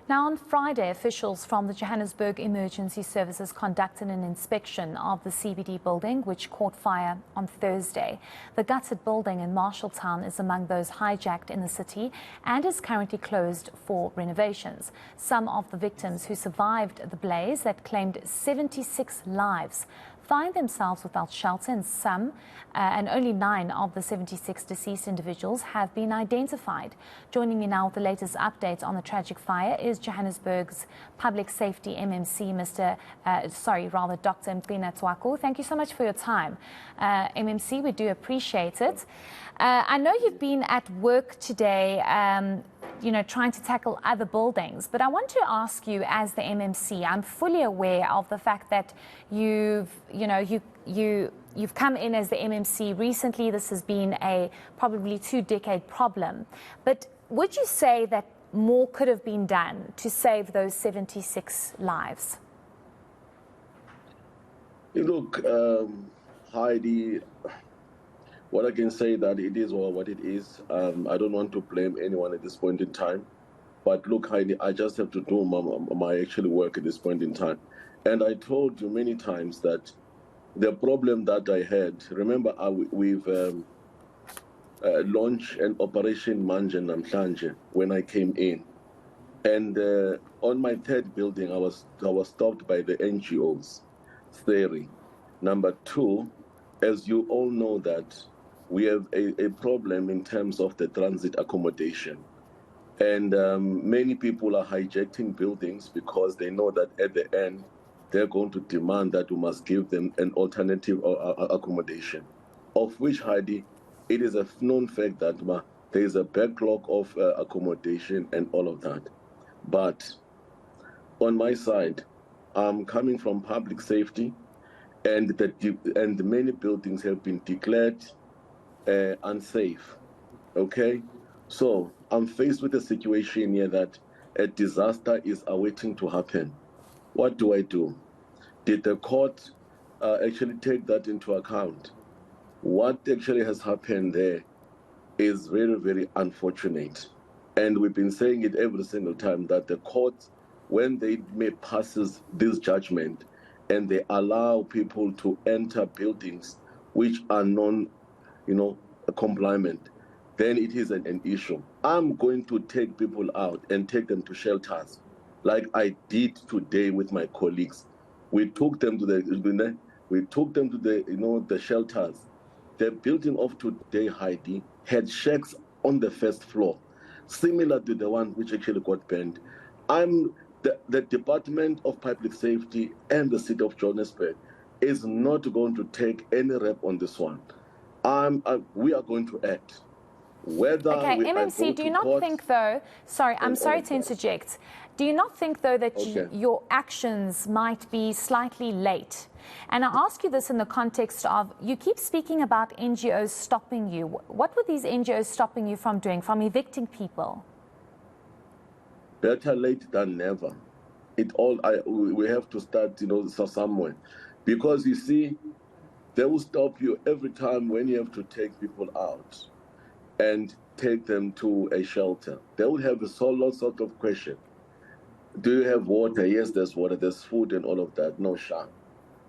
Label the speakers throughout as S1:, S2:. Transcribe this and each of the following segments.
S1: Now, on Friday, officials from the Johannesburg Emergency Services conducted an inspection of the CBD building, which caught fire on Thursday. The gutted building in Marshalltown is among those hijacked in the city and is currently closed for renovations. Some of the victims who survived the blaze that claimed 76 lives find themselves without shelter, and only 9 of the 76 deceased individuals have been identified. Joining me now with the latest updates on the tragic fire is Johannesburg's Public Safety MMC, Dr. Mgcini Tshwaku. Thank you so much for your time. MMC, we do appreciate it. I know you've been at work today, trying to tackle other buildings. But I want to ask you, as the MMC, I'm fully aware of the fact that you've come in as the MMC recently. This has been a probably 2-decade problem. But would you say that more could have been done to save those 76 lives?
S2: Look, Heidi, what I can say that it is what it is. I don't want to blame anyone at this point in time. But look, Heidi, I just have to do my actual work at this point in time. And I told you many times that the problem that I had, remember, we've launched an Operation Manje Namhlanje when I came in. And on my third building, I was stopped by the NGOs theory. Number 2, as you all know that we have a problem in terms of the transit accommodation. And many people are hijacking buildings because they know that at the end, they're going to demand that we must give them an alternative accommodation, of which, Heidi, it is a known fact that there is a backlog of accommodation and all of that. But on my side, I'm coming from public safety, and many buildings have been declared unsafe. Okay, so I'm faced with a situation here that a disaster is awaiting to happen. What do I do? Did the court actually take that into account? What actually has happened there is very, very unfortunate. And we've been saying it every single time that the court, when they passes this judgment and they allow people to enter buildings which are non-compliant, then it is an issue. I'm going to take people out and take them to shelters, like I did today with my colleagues. We took them to the shelters. The building of today, Heidi, had shacks on the first floor, similar to the one which actually got burned. The Department of Public Safety and the City of Johannesburg is not going to take any rep on this one. We are going to act.
S1: Okay, MMC, do you not think, though, I'm sorry to interject, do you not think, though, that your actions might be slightly late? And I ask you this in the context of, you keep speaking about NGOs stopping you. What were these NGOs stopping you from doing, from evicting people?
S2: Better late than never. We have to start, somewhere. Because, you see, they will stop you every time when you have to take people out and take them to a shelter. They will have lots of questions. Do you have water? Yes, there's water, there's food and all of that. No, sure.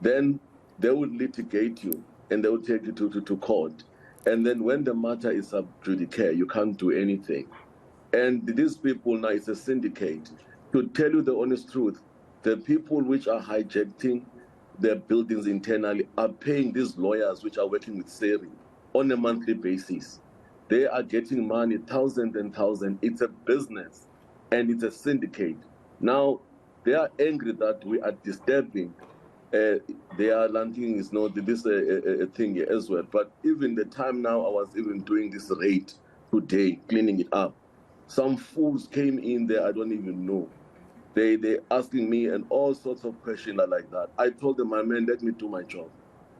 S2: Then they would litigate you and they will take you to court. And then when the matter is sub judice, you can't do anything. And these people now, it's a syndicate. To tell you the honest truth, the people which are hijacking their buildings internally are paying these lawyers which are working with SERI on a monthly basis. They are getting money, thousands and thousands. It's a business and it's a syndicate. Now, they are angry that we are disturbing. They are landing this a thing here as well. But even the time now, I was even doing this raid today, cleaning it up. Some fools came in there, I don't even know. They asking me and all sorts of questions like that. I told them, my man, let me do my job.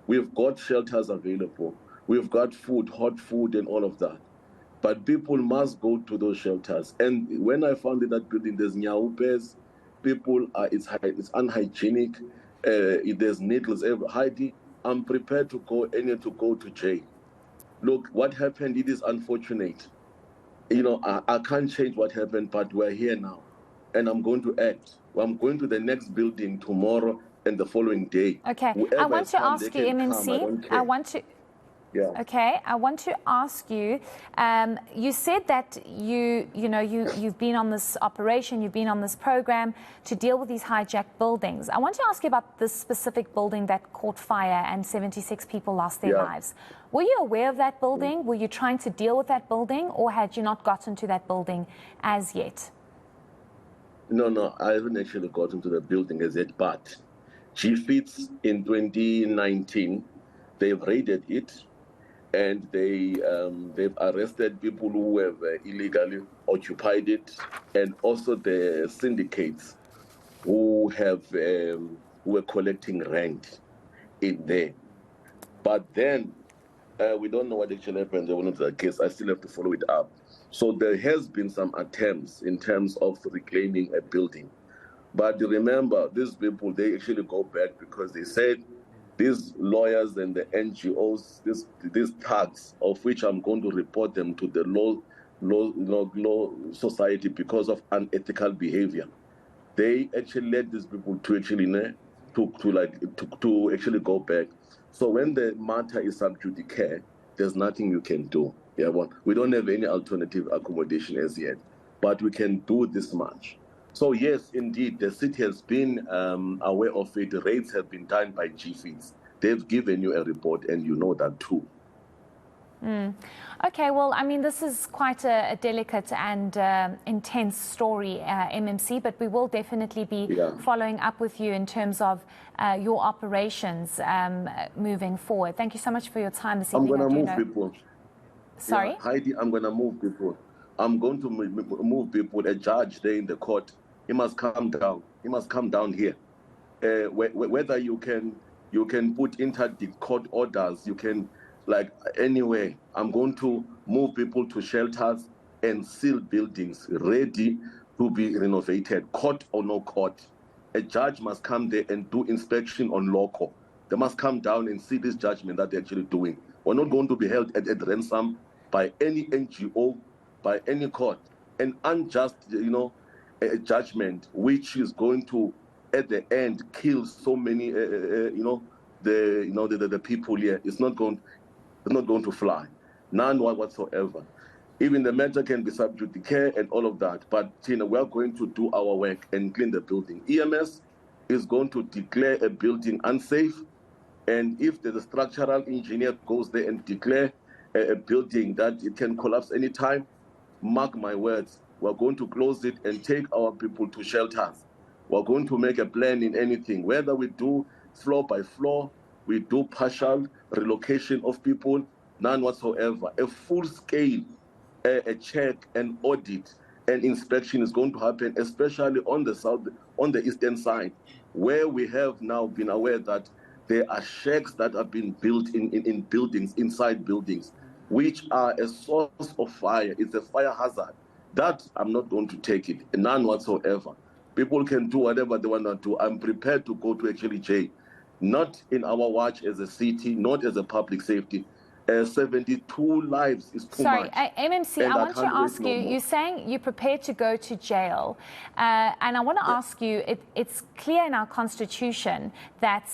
S2: We've got shelters available. We've got food, hot food and all of that. But people must go to those shelters. And when I found in that building, there's nyaupes, it's unhygienic, there's needles everywhere. Heidi, I'm prepared to go to jail. Look, what happened, it is unfortunate. I can't change what happened, but we're here now. and I'm going to act. Well, I'm going to the next building tomorrow and the following day.
S1: Okay.
S2: Whoever
S1: I want
S2: has
S1: to
S2: come,
S1: ask
S2: they
S1: you,
S2: can come. I
S1: MMC.
S2: don't care. Yeah.
S1: Okay, I want to ask you. You said that you've been on this operation, you've been on this program to deal with these hijacked buildings. I want to ask you about this specific building that caught fire and 76 people lost their lives. Were you aware of that building? Were you trying to deal with that building, or had you not gotten to that building as yet?
S2: No, I haven't actually gotten to the building as yet, but GFITS in 2019, they've raided it, and they've arrested people who have illegally occupied it, and also the syndicates who were collecting rent in there. But then we don't know what actually happened. They went into that case. I still have to follow it up. So there has been some attempts in terms of reclaiming a building. But remember, these people, they actually go back because they said these lawyers and the NGOs, these thugs, of which I'm going to report them to the law society because of unethical behavior. They actually led these people to actually to actually go back. So when the matter is sub judice, there's nothing you can do. Yeah, we don't have any alternative accommodation as yet, but we can do this much. So yes, indeed, the city has been aware of it. Raids have been done by GFITS. They've given you a report, and you know that too.
S1: Okay, well, I mean, this is quite a delicate and intense story, MMC, but we will definitely be following up with you in terms of your operations moving forward. Thank you so much for your time this evening.
S2: I'm going to move people.
S1: Sorry?
S2: Yeah, Heidi, I'm going to move people. I'm going to move people. A judge there in the court, he must come down. He must come down here. Whether you can put interdict court orders, you can, like, anyway, I'm going to move people to shelters and seal buildings ready to be renovated, court or no court. A judge must come there and do inspection on local. They must come down and see this judgment that they're actually doing. We're not going to be held at ransom by any NGO, by any court. An unjust, a judgment which is going to, at the end, kill so many, the people here. It's not going to fly, none whatsoever. Even the matter can be sub judice and all of that, but we are going to do our work and clean the building. EMS is going to declare a building unsafe, and if the structural engineer goes there and declare a building that it can collapse anytime, mark my words, we're going to close it and take our people to shelters. We're going to make a plan in anything, whether we do floor by floor, we do partial relocation of people, none whatsoever. A full-scale a check and audit and inspection is going to happen, especially on the eastern side, where we have now been aware that there are shacks that have been built in buildings, inside buildings, which are a source of fire. It's a fire hazard. That I'm not going to take it, none whatsoever. People can do whatever they want to do. I'm prepared to go to actually jail. Not in our watch as a city, not as a public safety. 72 lives is too much.
S1: Sorry, MMC, I want to ask you, you're saying you're prepared to go to jail. And I want to ask you, it's clear in our constitution that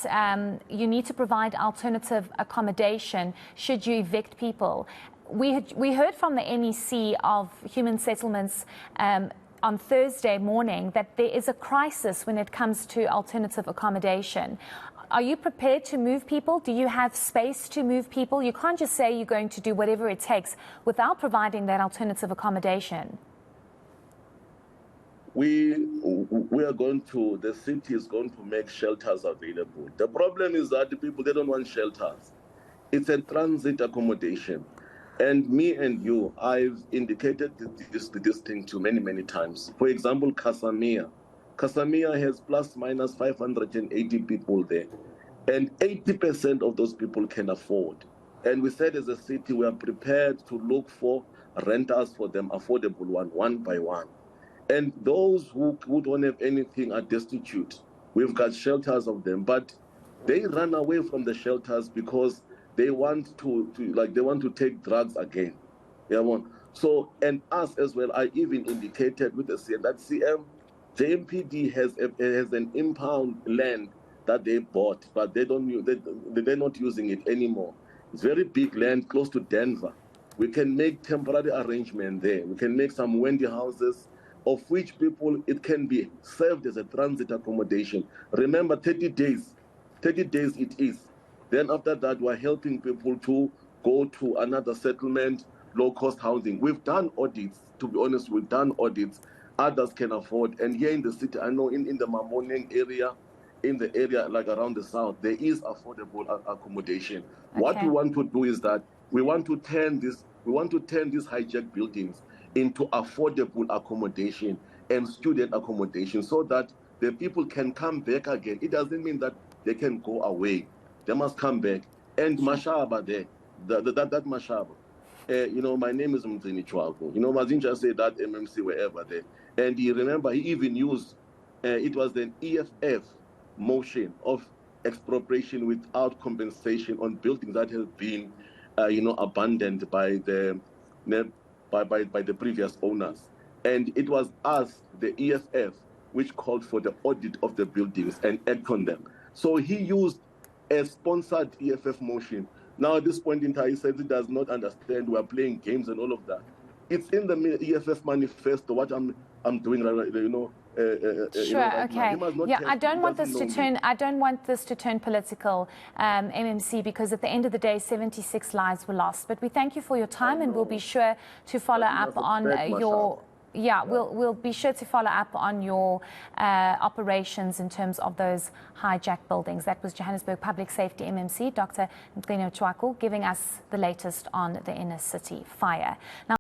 S1: you need to provide alternative accommodation should you evict people. We heard from the MEC of Human Settlements on Thursday morning that there is a crisis when it comes to alternative accommodation. Are you prepared to move people? Do you have space to move people? You can't just say you're going to do whatever it takes without providing that alternative accommodation.
S2: The city is going to make shelters available. The problem is that the people, they don't want shelters. It's a transit accommodation. And me and you, I've indicated this thing to many times. For example, Casamia. Casamia has plus minus 580 people there, and 80% of those people can afford. And we said as a city, we are prepared to look for renters for them, affordable one by one. And those who don't have anything are destitute. We've got shelters of them, but they run away from the shelters because they want to take drugs again. So, and us as well, I even indicated with the CM that CM, The MPD has an impound land that they bought, but they're not using it anymore. It's very big land close to Denver. We can make temporary arrangement there. We can make some Wendy houses, of which people, it can be served as a transit accommodation. Remember, 30 days. 30 days it is. Then after that, we're helping people to go to another settlement, low-cost housing. We've done audits, to be honest, we've done audits. Others can afford. And here in the city, I know in the Mamoneng area, in the area like around the south, there is affordable accommodation. Okay. What we want to do is that we want to turn these hijacked buildings into affordable accommodation and student accommodation so that the people can come back again. It doesn't mean that they can go away. They must come back. And Mashaba there, that Mashaba. My name is Mgcini Tshwaku. Mazinja said that MMC wherever there. And he even used, it was an EFF motion of expropriation without compensation on buildings that have been, abandoned by the previous owners. And it was us, the EFF, which called for the audit of the buildings and act on them. So he used a sponsored EFF motion. Now, at this point in time, he says he does not understand. We are playing games and all of that. It's in the EFF manifesto. What I'm doing right,
S1: Sure. Okay. Yeah, I don't want this to turn political, MMC, because at the end of the day, 76 lives were lost. But we thank you for your time, and we'll be sure to follow up on your. Yeah, we'll be sure to follow up on your operations in terms of those hijacked buildings. That was Johannesburg Public Safety MMC, Dr. Mgcini Tshwaku, giving us the latest on the inner city fire. Now,